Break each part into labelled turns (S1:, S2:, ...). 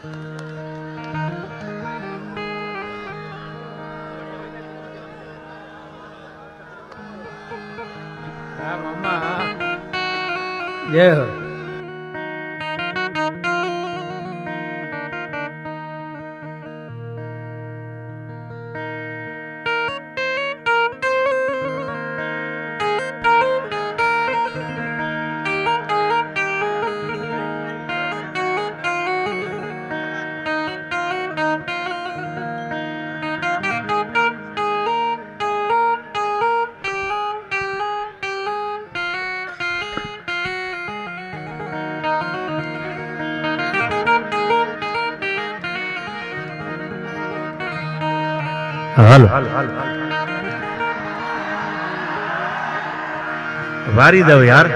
S1: જય હો. હાલો વારી દઉં યાર.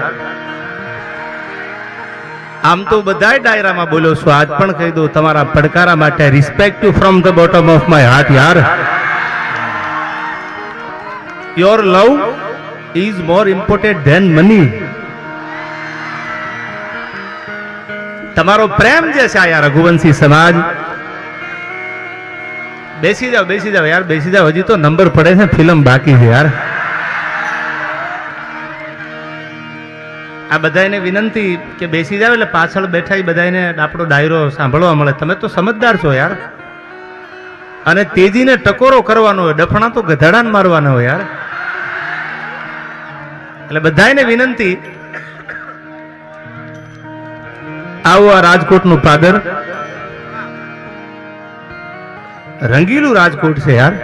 S1: આમ તો બધાય ડાયરામાં બોલો છો, આજ પણ કહી દઉં તમારા પડકારા માટે respect you from the bottom of my heart યાર. Your love is more important than money. તમારો પ્રેમ જે છે આ રઘુવંશી સમાજ. બેસી જાઓ યાર, બેસી જાઓ. હજી તો નંબર પડે છે, ફિલ્મ બાકી છે યાર. આ બધાને વિનંતી કે બેસી જાવ, એટલે પાછળ બેઠા બધાને આપણો ડાયરો સાંભળવા મળે. તમે તો સમજદાર છો યાર. અને તેજીને ટકોરો કરવાનો હોય, ડફણા તો ગધાડાને મારવાનો હોય યાર. એટલે બધાને વિનંતી, આવો આ રાજકોટનું પાદર, રંગીલું રાજકોટ છે યાર.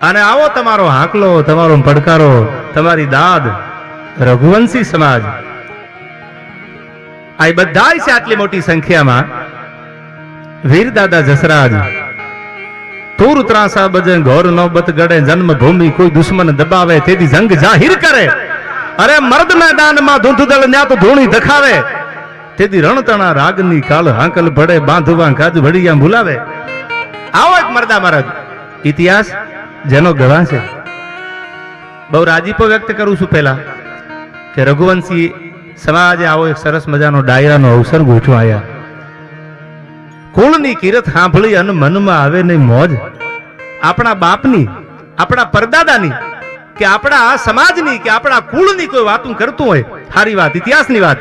S1: અને આવો તમારો હાકલો, તમારો પડકારો, તમારી દાદ, રઘુવંશી સમાજ. આ બધા છે આટલી મોટી સંખ્યામાં. વીર દાદા જસરાજ, તૂર ત્રાસા બજે ઘોર નોબત ગડે, જન્મભૂમિ કોઈ દુશ્મન દબાવે તેથી જંગ જાહેર કરે. અરે મર્દ મેદાનમાં ધૂંધદળ ન્યા તો ધૂણી દખાવે, તેથી રણતણા રાગની કાળ હાંકલ ભડે, બાંધવા ગાજ ભડિયા ભૂલાવે. આવો એક મર્દા મરદ ઇતિહાસ જેનો ગળા છે. બહુ રાજીપો વ્યક્ત કરું છું પહેલા કે રઘુવંશી સમાજે આવો એક સરસ મજાનો ડાયરાનો અવસર ગોઠવાયા. કુળની કિરત સાંભળી અને મનમાં આવે નહીં મોજ. આપણા બાપની, આપણા પરદાદાની, કે આપણા આ સમાજની, કે આપણા કુળની કોઈ વાતું કરતું હોય, સારી વાત, ઇતિહાસની વાત,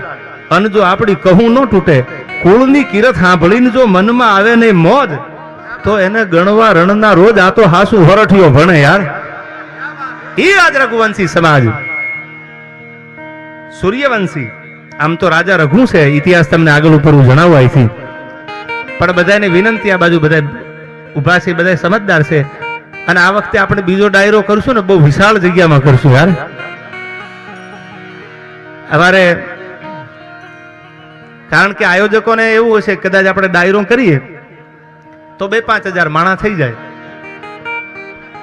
S1: અને જો આપણી કહું ન તૂટે, કુળની કિરત સાંભળીને જો મનમાં આવે નહીં મોજ, તો એને ગણવા રણના રોજ આ તો હાસુ હરઠિયો ભણે યાર. એ આજ રઘુવંશી સમાજ. સૂર્યવંશી આમ તો રાજા રઘુ છે, ઇતિહાસ તમને આગળ ઉપર જણાવવા અહીંથી. પણ બધાને વિનંતી, આ બાજુ બધા ઉભા છે, બધા સમજદાર છે. અને આ વખતે આપણે બીજો ડાયરો કરશું ને, બહુ વિશાળ જગ્યામાં કરશું યાર. અમારે કારણ કે આયોજકોને એવું હશે કદાચ આપણે ડાયરો કરીએ તો 2-5 હજાર માણસ થઈ જાય,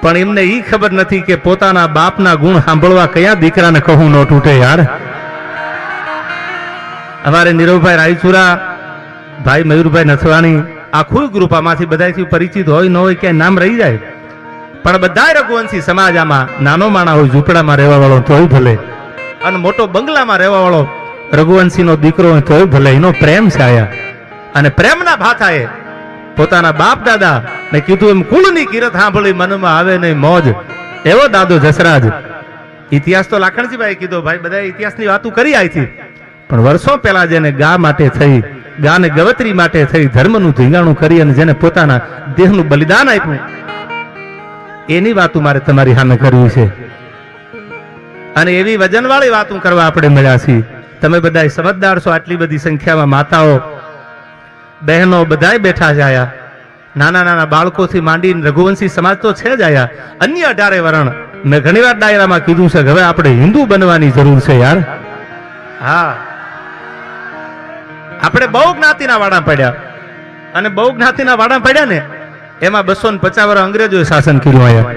S1: પણ એમને ઈ ખબર નથી કે પોતાના બાપના ગુણ સાંભળવા કયા દીકરાને કહું ન તૂટે યાર. અમારે નીરવભાઈ રાયચુરા, ભાઈ મયુરભાઈ નથવાણી, આખું ગ્રુપ આમાંથી બધાથી પરિચિત હોય ન હોય ક્યાંય નામ રહી જાય, પણ બધા રઘુવંશી સમાજ આમાં નાનો માણા હોય, ઝૂંપડામાં રહેવા વાળો તોય ભલે, અને મોટો બંગલામાં રહેવા વાળો રઘુવંશી નો દીકરો હોય તોય ભલે. એનો પ્રેમ છે આયા. અને પ્રેમના ભાથાએ પોતાના બાપ દાદા ને કીધું એમ કુળની કિરત સાંભળી મનમાં આવે નહીં મોજ, એવો દાદો જસરાજ. ઇતિહાસ તો લાખણજીભાઈ કીધો, ભાઈ બધા ઇતિહાસની વાતો કરી આઈથી, પણ વર્ષો પહેલા જેને ગા માટે થઈ, ગાને ગવત્રી માટે થઈ, ધર્મનું ધીંગાણું કરી અને જેને પોતાના દેહનું બલિદાન આપ્યું, એની વાતો મારે તમારી સામે કરવી છે. અને એવી વજનવાળી વાતો કરવા આપણે મળ્યા છીએ. તમે બધા સમજદાર છો. આટલી બધી સંખ્યામાં માતાઓ, બહેનો બધાય બેઠા છે આયા. નાના નાના બાળકોથી માંડીને રઘુવંશી સમાજ તો છે જ આયા. અન્ય 18 વરણ મેં ઘણીવાર ડાયરામાં કીધું છે કે હવે આપણે હિન્દુ બનવાની જરૂર છે યાર. હા, આપણે બહુ જ્ઞાતિના વાડા પડ્યા, અને બહુ જ્ઞાતિના વાડા પડ્યા ને એમાં 250 વર્ષ અંગ્રેજોએ શાસન કર્યું આયા.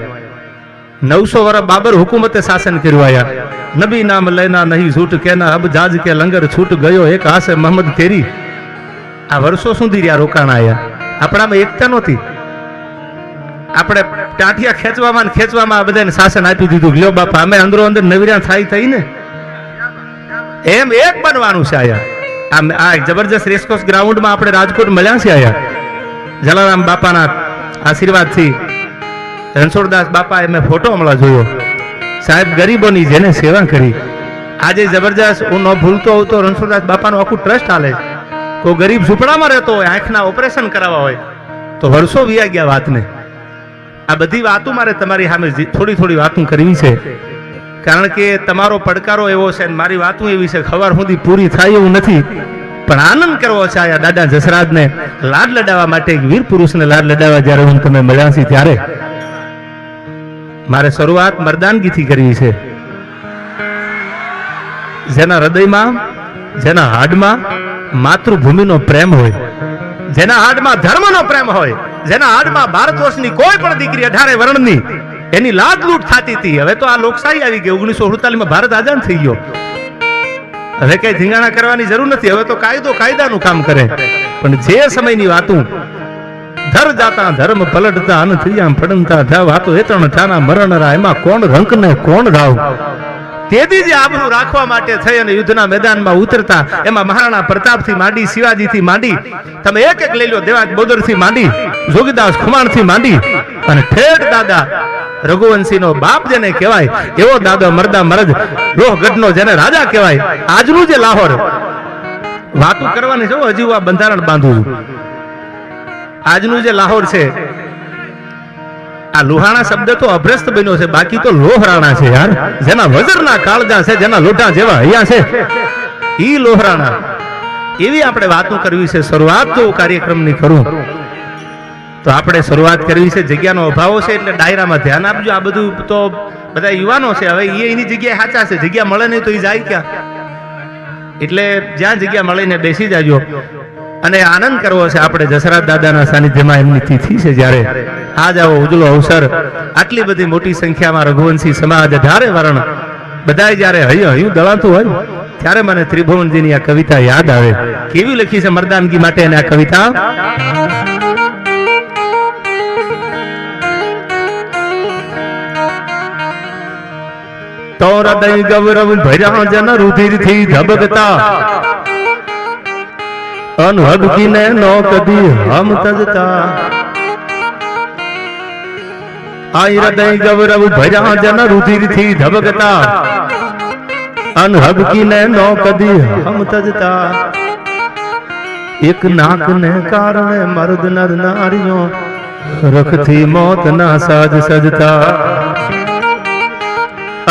S1: 900 વર્ષ બાબર હુકુમતે શાસન કર્યું આયા. નબી નામ લેના નહીં છૂટ કેના, અબ જાજ કે લંગર છૂટ ગયો, એક હાસે મોહમ્મદ તેરી. આ વર્ષો સુધી રહ્યા રોકાણ આયા. આપણામાં એકતા નહોતી. આપણે ટાંટિયા ખેંચવામાં બધાને શાસન આપી દીધું. લ્યો બાપા, અમે અંદરો અંદર નવીરા થાય થઈને એમ એક બનવાનું છે આયા. આ જબરજસ્ત રેસકોર્સ ગ્રાઉન્ડમાં આપણે રાજકોટ મળ્યા છે આયા. જલારામ બાપાના આશીર્વાદથી રણછોડદાસ બાપા મેં ફોટો હમણાં જોયો. સાહેબ ગરીબોની જેને સેવા કરી. આજે જબરજસ્ત હું ન ભૂલતો હોઉં તો રણછોડદાસ બાપાનું આખું ટ્રસ્ટ હાલે. કોઈ ગરીબ ઝૂંપડામાં રહેતો હોય, આંખના ઓપરેશન કરાવવા હોય તો વર્ષો વીયા ગયા વાતને. આ બધી વાતો મારે તમારી સામે થોડી થોડી વાતો કરવી છે, કારણ કે તમારો પડકારો એવો છે, મારી વાતો એવી છે, ખબર સુધી પૂરી થાય એવું નથી, પણ આનંદ કરવો છે આ દાદા જસરાજને લાડ લડાવવા માટે. એક વીર પુરુષને લાડ લડાવવા જ્યારે હું તમે મળ્યા છે ત્યારે મારે શરૂઆત મર્દાનગીથી કરવી છે. જેના હૃદયમાં, જેના હાડમાં માતૃભૂમિનો પ્રેમ હોય, જેના હાડમાં ધર્મનો પ્રેમ હોય, જેના હાડમાં ભારત વર્ષની કોઈ પણ દીકરી 18 વર્ણની એની લાદ લૂંટ થતી હતી. હવે તો આ લોકશાહી આવી ગઈ. 1948 માં ભારત આઝાદ થઈ ગયો. હવે કઈ ધીંગાણા કરવાની જરૂર નથી. હવે તો કાયદો કાયદાનું કામ કરે. પણ જે સમયની વાતું ધર જાતા ધર્મ પલટતા અન થયા ફડનતા થા વાતો એતણ થાના મરણરા એમાં કોણ રંક ને કોણ રાવ. તેથી જે આબરૂ રાખવા માટે થઈ અને યુદ્ધના મેદાનમાં ઉતરતા એમાં મહારાણા પ્રતાપથી માંડી, શિવાજીથી માંડી, તમે એક એક લઈ લો, દેવાજ બોદરથી માંડી, જોગીદાસ ખુમાણથી માંડી અને ઠેઠ દાદા રઘુવંશીનો બાપ જેને કહેવાય એવો દાદો મરદા મરદ લોહગઢનો જેને રાજા કહેવાય. આજનું જે લાહોર વાતું કરવાની છે, હજી આ બંધારણ બાંધું છું. આજનું જે લાહોર છે, આ લુહાણા શબ્દ તો અભ્રસ્ત બન્યો છે, બાકી તો લોહરાણા છે યાર. જેના વજરના કાળજા છે, જેના લોઢા જેવા અહીંયા છે, ઈ લોહરાણા. એવી આપણે વાતો કરવી છે. શરૂઆત જો કાર્યક્રમની કરું તો આપણે શરૂઆત કરવી છે. જગ્યાનો અભાવ છે એટલે ડાયરામાં ધ્યાન આપજો. આ બધું તો બધા યુવાનો છે, હવે એની જગ્યાએ સાચા છે. જગ્યા મળે નહીં તો એ જાય ક્યાં? એટલે જ્યાં જગ્યા મળે ને બેસી જાજો. અને આનંદ કરવો છે આપણે જસરાજ દાદાના સાનિધ્યમાં. એમની તિથિ છે જ્યારે આજ આવો ઉજળો અવસર, આટલી બધી મોટી સંખ્યામાં રઘુવંશી સમાજ 18 વર્ણ બધા જ્યારે હયું દળાતું હોય ત્યારે મને ત્રિભુવનજીની આ કવિતા યાદ આવે. કેવી લખી છે મર્દાનગી માટે એને આ કવિતા. તો હૃદય ગૌરવ ભર્યા જન રુધિરથી ધબકતા અનહદકીને નો કદી હમ તજતા. આ હૃદય ગૌરવ ભર્યા જન રુધિરથી ધબકતા અનહદકીને નો કદી હમ તજતા. એક નાકને કારણે મર્દ નર નારીઓ રખથી મોત ના સાજ સજતા.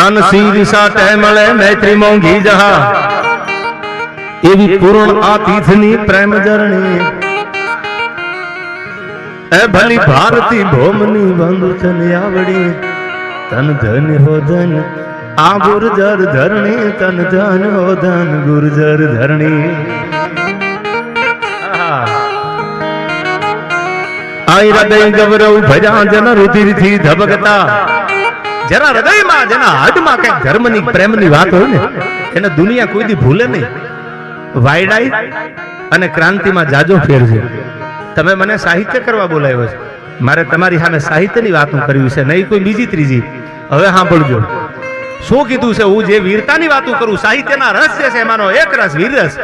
S1: અનસીર સાટે મળે મૈત્રી મોંઘી જહા એવી પૂર્ણ આ તીર્થની પ્રેમ જરણી. એ ભલી ભારતી ભોમની બંધુ તન આવડી તન ધન હો ધન આ ગુર્જર ધરણી તન ધન હો ધન ગુર્જર ધરણી. આ હૃદય ગૌરવ ભજા જન રુધિરથી ધબકતા. જેના હૃદયમાં, જેના હાડમાં કઈક ધર્મની પ્રેમની વાત હોય ને એને દુનિયા કોઈ દી ભૂલે નહીં. વાયડાઈ અને ક્રાંતિમાં જાજો ફેર છે. તમે મને સાહિત્ય કરવા બોલાવ્યો છે, મારે તમારી સામે સાહિત્યની વાતો કરવી છે, નહીં કોઈ બીજી ત્રીજી. હવે સાંભળજો શું કીધું છે. હું જે વીરતાની વાતો કરું, સાહિત્યના રસ છે એમાંનો એક રસ વીર રસ.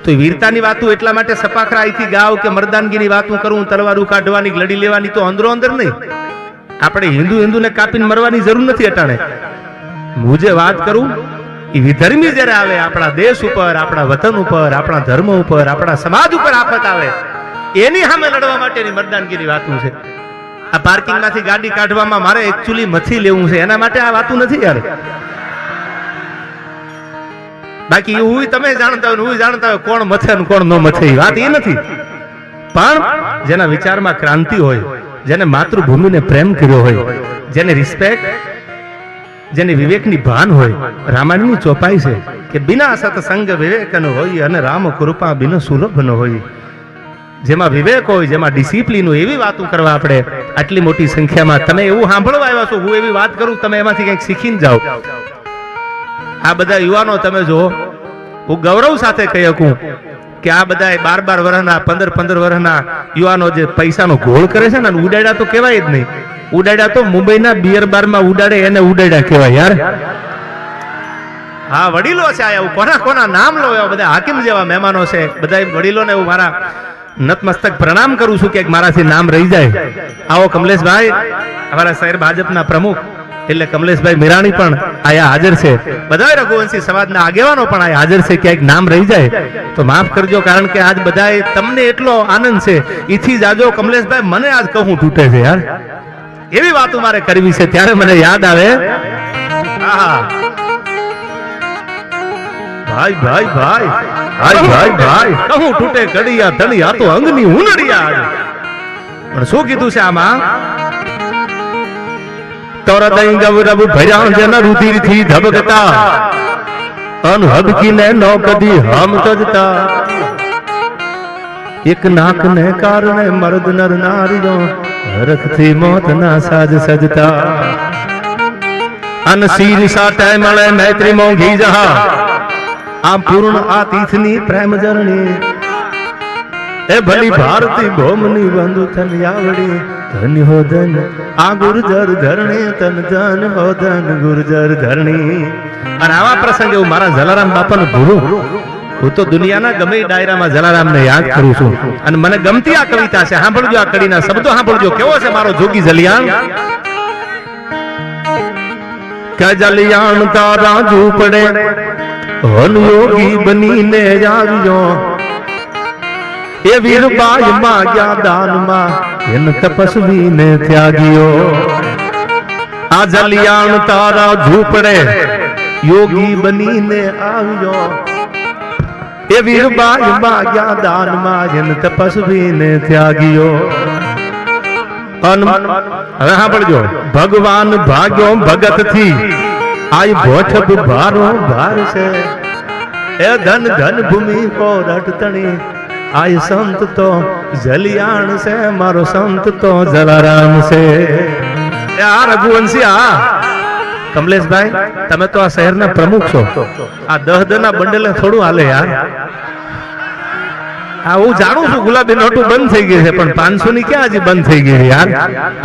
S1: તો વીરતાની વાતો એટલા માટે સપાખરા અહીંથી ગાવ કે મર્દાનગીની વાતો કરું, તલવારું કાઢવાની, લડી લેવાની તો અંદરો અંદર નહીં. આપણે હિન્દુને કાપીને મરવાની જરૂર નથી અટાણે. હું જે વાત કરું એ વિધર્મી જ્યારે આવે આપણા દેશ ઉપર, આપણા વતન ઉપર, આપણા ધર્મ ઉપર, આપણા સમાજ ઉપર આફત આવે એની સામે લડવા માટેની મર્દાનગીની વાતો છે. આ પાર્કિંગ માંથી ગાડી કાઢવામાં મારે એકચ્યુઅલી મથી લેવું છે એના માટે આ વાતો નથી યાર. બાકી હું તમે જાણતા હોય, હું જાણતા હોય કોણ મથે ને કોણ ન મથે, એ વાત એ નથી. પણ જેના વિચારમાં ક્રાંતિ હોય, જેને માતૃભૂમિને પ્રેમ કર્યો હોય, જેને રિસ્પેક્ટ, જેને વિવેકની ભાન હોય. રામાયણની ચોપાઈ છે કે બિના સત્સંગ વિવેક ન હોય અને રામ કૃપા બિન સુલભ ન હોય. જેમાં વિવેક હોય, જેમાં ડિસિપ્લિન હોય, એવી વાતો કરવા આપણે આટલી મોટી સંખ્યામાં. તમે એવું સાંભળવા આવ્યા છો, હું એવી વાત કરું, તમે એમાંથી કંઈક શીખીને જાઓ. આ બધા યુવાનો તમે જો, હું ગૌરવ સાથે કહી શકું કે આ બધા 12 વર્ષના 15 વર્ષના યુવાનો જે પૈસાનો ગોળ કરે છે ને, ઉડાડ્યા તો કહેવાય જ નહીં. ઉડાડ્યા તો મુંબઈના બિયર બારમાં ઉડાડે એને ઉડાડ્યા કહેવાય યાર. હા વડીલો છે આયા, કોના કોના નામ લો, બધા હાકીમ જેવા મહેમાનો છે, બધા વડીલોને હું મારા નતમસ્તક પ્રણામ કરું છું કે મારાથી નામ રહી જાય. આવો કમલેશભાઈ, અમારા શહેર ભાજપના પ્રમુખ એટલે કમલેશભાઈ મીરાણી પણ આયા હાજર છે, બધા રઘુવંશી સમાજના આગેવાનો પણ આયા હાજર છે. ક્યાંક નામ રહી જાય તો માફ કરજો, કારણ કે આજ બધાએ તમને એટલો આનંદ છે, ઈથી જાજો કમલેશભાઈ મને આજ કહું તૂટે છે યાર, એવી વાતો મારે કરવી છે. ત્યારે મને યાદ આવે, ભાઈ ભાઈ ભાઈ ભાઈ ભાઈ ભાઈ કહું તૂટે કડિયા ધણી, આ તો અંગની ઉનડિયા. પણ શું કીધું છે આમાં? તોરદઈ ગૌરવ ભર્યા જન રુધિર થી ધબકતા, અનહબકીને નો કદી હમ તજતા. એક નાક ને કારણે મર્દ નર નારીઓ હરખથી મોત ના સાજ સજતા. અન શીર સાટે મળે મૈત્રી મોંઘી જહા, આ પૂર્ણ આ તીર્થની પ્રેમ જરણી. એ ભલી ભારતી ભોમની બંધુ થન આવડી, ધન હો ધન આ ગુર્જર ધરણી, તન ધન હો ધન ગુર્જર ધરણી. અને આવા પ્રસંગે હું મારા જલારામ બાપાને ભૂલું? હું તો દુનિયાના ગમે ડાયરામાં જલારામને યાદ કરું છું. અને મને ગમતી આ કવિતા છે, સાંભળજો આ કડીના શબ્દો સાંભળજો, કેવો છે મારો જોગી જલિયાણ. કે જલિયાણ તારા ઝૂપડે હન યોગી બનીને આવ્યો, એ વીરબાઈ માગ્યા દાનમાં એન તપસ્વીને ત્યાગ્યો. આ જલિયાણ તારા ઝૂપડે યોગી બનીને આવ્યો, એ વીરબાઈ માગ્યા દાનમાં એન તપસ્વીને ત્યાગ્યો. હવે સાંભળજો, ભગવાન ભાગ્યો ભગત થી, આઈ ભોઠ ભારો ભાર છે. એ ધન ધન ભૂમિ કો રટતણી, આય સંત તો જલિયાણ છે, મારો સંત તો જલારામ છે. આ રઘુવંશી, આ કમલેશભાઈ તમે તો આ શહેરના પ્રમુખ છો, આ 10 ના બંડલે થોડું હાલે યાર. હા હું જાણું છું ગુલાબી નોટું બંધ થઈ ગઈ છે, પણ 500 ની ક્યાં હજી બંધ થઈ ગઈ યાર.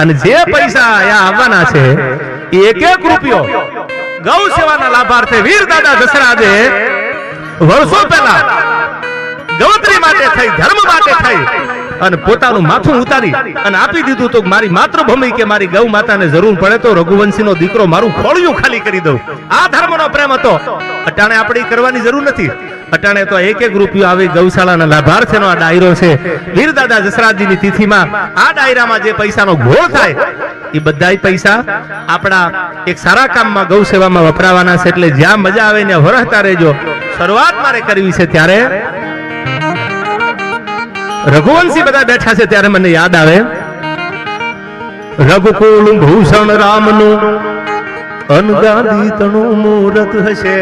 S1: અને જે પૈસા અહીંયા આવવાના છે એ એક એક રૂપિયો ગૌ સેવાના લાભાર્થે વીર દાદા દશરાજે વર્ષો પહેલા ગૌત્રી માટે થઈ, ધર્મ માટે થઈ અને પોતાનું માથું ઉતારી અને આપી દીધું તો મારી માતૃભૂમિ કે મારી ગૌ માતાને જરૂર પડે તો રઘુવંશીનો દીકરો મારું ખોળિયું ખાલી કરી દઉં. આ ધર્મનો પ્રેમ હતો. અટાણે આપણે કરવાની જરૂર નથી. અટાણે તો એક એક રૂપિયો આવી ગૌશાળાના લાભાર્થીનો આ ડાયરો છે. વીર દાદા દશરાજજીની તિથિમાં આ ડાયરામાં જે પૈસાનો ગોળ થાય એ બધાય પૈસા આપણા એક સારા કામમાં ગૌ સેવામાં વપરાવાના છે. એટલે જ્યાં મજા આવે ને વરહતા રહેજો. શરૂઆત મારે કરવી છે ત્યારે રઘુવંશી બધા બેઠા છે ત્યારે મને યાદ આવે, રઘુકુળ ભૂષણ રામનું અનગાદી તણું મૂરત હશે,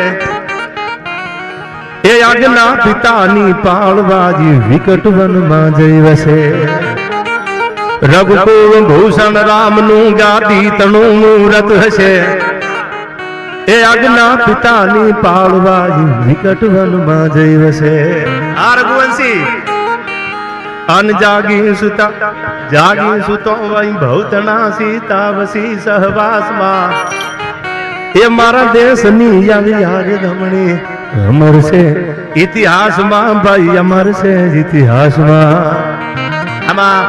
S1: એ આજ્ઞા પિતાની પાળવાજી વિકટ વનમાં જઈ વસે. રઘુકુળ ભૂષણ રામનું ગાદી તણું મૂરત હશે, એ આજ્ઞા પિતાની પાળવાજી વિકટ વનમાં જઈ વસે. આ રઘુવંશી અન જાગી સુતા જાગી સુતો વઈ ભૌતના સીતા વસી સહવાસમાં, એ મારા દેશની આવી યાદ રમણી અમર છે ઇતિહાસમાં, ભાઈ અમર છે ઇતિહાસમાં. આમાં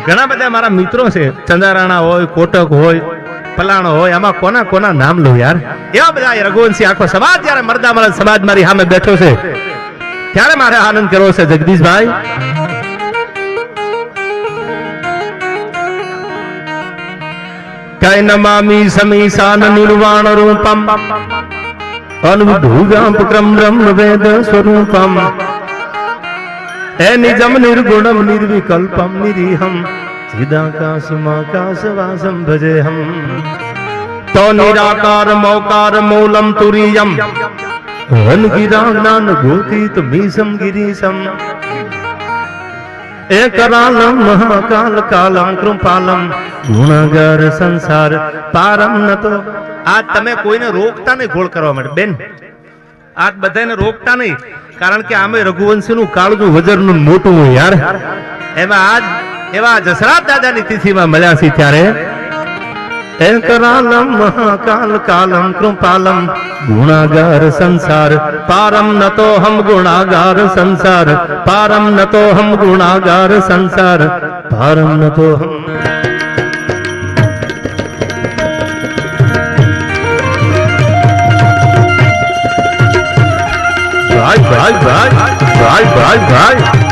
S1: ઘણા બધા મારા મિત્રો છે, ચંદારાણા હોય, કોટક હોય, ફલાણો હોય, આમાં કોના કોના નામ લો યાર. એવા બધા રઘુવંશી આખો સમાજ જયારે મરદા મરદ સમાજ મારી સામે બેઠો છે ત્યારે મારે આનંદ કરવો છે. જગદીશભાઈ કૈ નમામિ સમીશાન નિર્વાણ રૂપમ અનવિભૂજામ બ્રહ્મ વેદ સ્વરૂપમ, એ નિજમ નિર્ગુણમ નિર્વિકલ્પમ નિરીહમ ચિદાકાશમાકાશવાસમ ભજેહમ. તો નિરાકાર મૌકાર મૂલમ તુરીયમ હનગિરા જ્ઞાન ભૂતિત મીસમ ગિરીશમ, એ કરાલમ મહાકાલ કાલમ કૃપાલમ ગુણાગર સંસાર પારમ નતો. આ તમે કોઈને રોકતા નહીં ગોળ કરવા માટે બેન, આ બધાને રોકતા નહીં, કારણ કે આમે રઘુવંશીનું કાળજું વજરનું મોટું હોય યાર. એમાં આજ એવા જસરાજ દાદાની તિથિમાં મળ્યા છે ત્યારે एकरालम महाकाल कालम कृपालम गुणागार संसार पारम न तो हम गुणागार संसार पारम न तो हम गुणागार संसार पारम न तो हम भाई भाई भाई भाई भाई भाई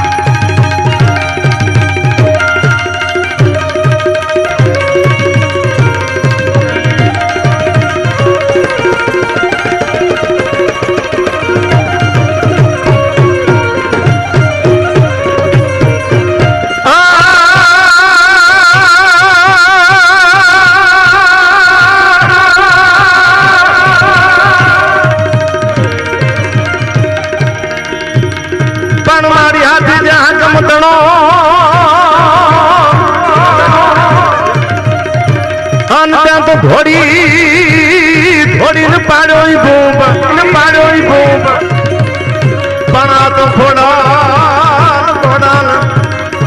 S1: घोड़ी घोड़ी न पाड़ो भूप न पाड़ो भूप बना तो घोड़ा घोड़ा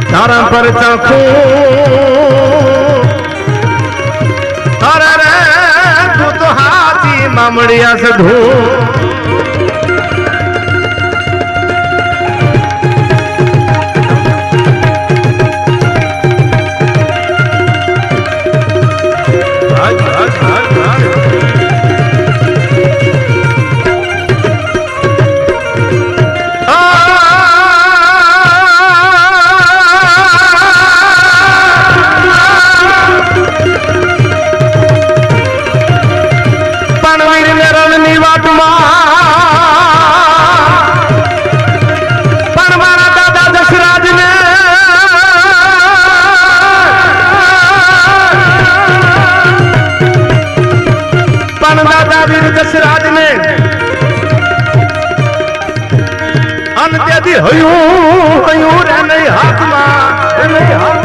S1: तारा पर चाकू अरे रे तू तो हाथी मामड़िया से धू दशराज ने अन्य हयू हयू रे नहीं हाथ में